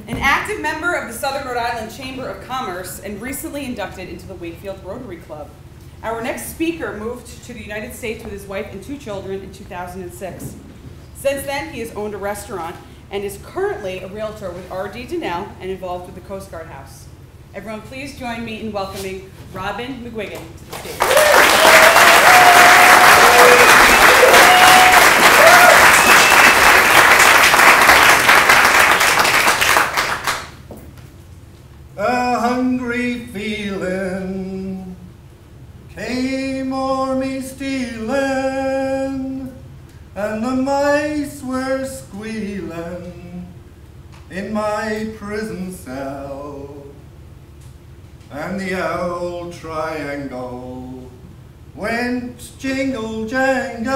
An active member of the Southern Rhode Island Chamber of Commerce and recently inducted into the Wakefield Rotary Club. Our next speaker moved to the United States with his wife and 2 children in 2006. Since then, he has owned a restaurant and is currently a realtor with R.D. Donnell and involved with the Coast Guard House. Everyone, please join me in welcoming Robin McGuigan to the stage. A hungry feeling came o'er me stealing, and the mice were squealing in my prison cell, and the old triangle went jingle jangle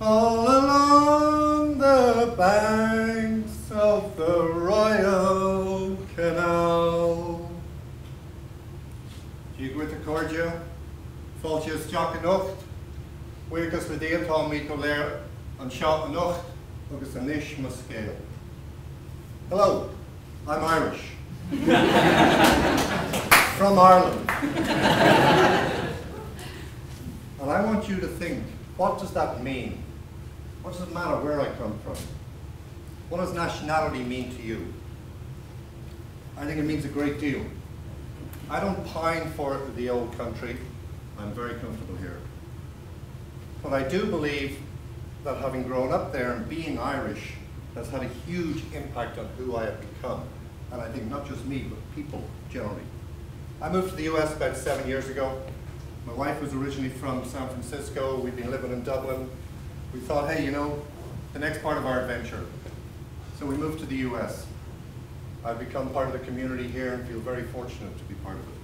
all along the banks of the Royal Canal. Dígrit a cordia, fáilte isteach an ucht, buchas le déantá mí go léir an seo an ucht agus an ish ma scéal. Hello, I'm Irish. From Ireland. And I want you to think, what does that mean? What does it matter where I come from? What does nationality mean to you? I think it means a great deal. I don't pine for the old country. I'm very comfortable here. But I do believe that having grown up there and being Irish has had a huge impact on who I have become. And I think not just me, but people generally. I moved to the US about 7 years ago. My wife was originally from San Francisco. We'd been living in Dublin. We thought, hey, you know, the next part of our adventure. So we moved to the US. I've become part of the community here and feel very fortunate to be part of it.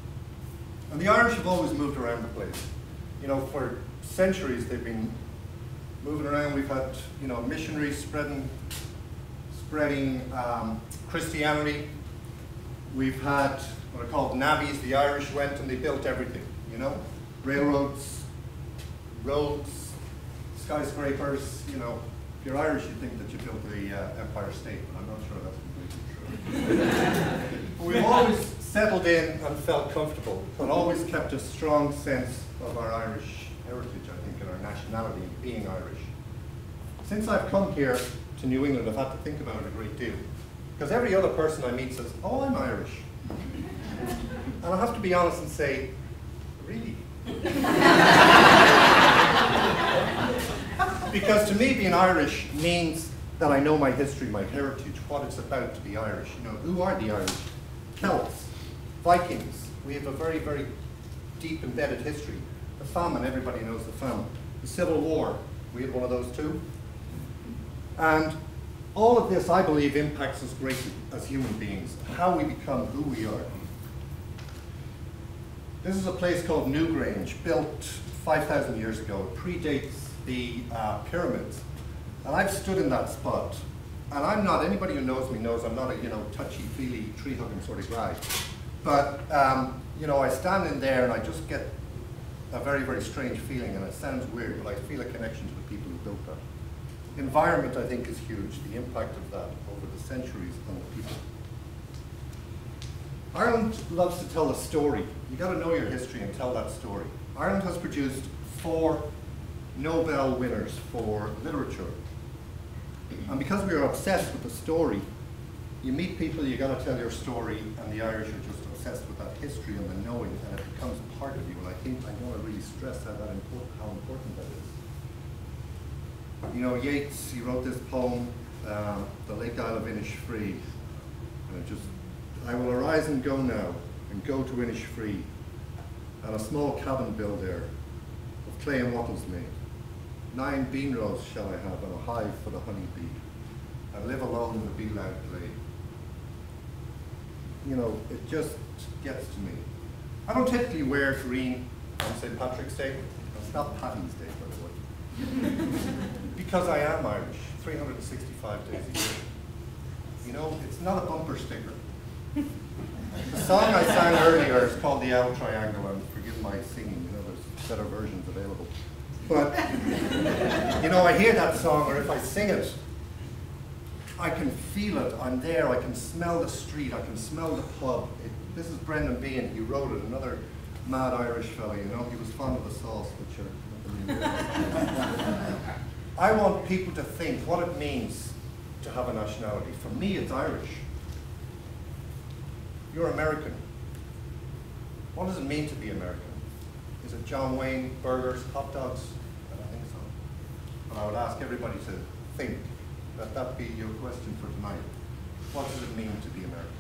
And the Irish have always moved around the place. You know, for centuries they've been moving around. We've had, you know, missionaries spreading Christianity. We've had what are called navvies. The Irish went and they built everything, you know? Railroads, roads, skyscrapers, you know. If you're Irish, you think that you built the Empire State, but I'm not sure that's completely true. We've always settled in and felt comfortable, and always kept a strong sense of our Irish heritage, I think, and our nationality, being Irish. Since I've come here to New England, I've had to think about it a great deal. Because every other person I meet says, oh, I'm Irish. And I have to be honest and say, really? Because to me, being Irish means that I know my history, my heritage, what it's about to be Irish. You know, who are the Irish? Celts, Vikings. We have a very, very deep embedded history. The famine, everybody knows the famine. The Civil War, we had one of those too. And all of this, I believe, impacts us greatly as human beings, how we become who we are. This is a place called Newgrange, built 5,000 years ago. It predates the pyramids. And I've stood in that spot. And I'm not, anybody who knows me knows I'm not a, you know, touchy-feely, tree-hugging sort of guy. But, you know, I stand in there and I just get a very, very strange feeling, and it sounds weird, but I feel a connection to the people who built that. Environment, I think, is huge, the impact of that over the centuries on the people. Ireland loves to tell a story. You've got to know your history and tell that story. Ireland has produced 4 Nobel winners for literature. And because we are obsessed with the story, you meet people, you got to tell your story, and the Irish are just obsessed with that history and the knowing, and it becomes part of you. And I want to really stress how important that is. You know, Yeats, he wrote this poem, The Lake Isle of Innisfree, and it just, I will arise and go now, and go to Innisfree, and a small cabin build there, of clay and wattles made. 9 bean rows shall I have, and a hive for the honey bee, and live alone in the bee-loud glade. You know, it just gets to me. I don't typically wear green on St. Patrick's Day. It's not Paddy's Day, by the way. Because I am Irish, 365 days a year. You know, it's not a bumper sticker. The song I sang earlier is called The Owl Triangle, and forgive my singing, you know, there's better versions available. But, you know, I hear that song, or if I sing it, I can feel it. I'm there. I can smell the street. I can smell the pub. This is Brendan Behan. He wrote it. Another mad Irish fella, you know. He was fond of the sauce, which I want people to think what it means to have a nationality. For me, it's Irish. You're American. What does it mean to be American? Is it John Wayne, burgers, hot dogs? I don't think so. But I would ask everybody to think that be your question for tonight. What does it mean to be American?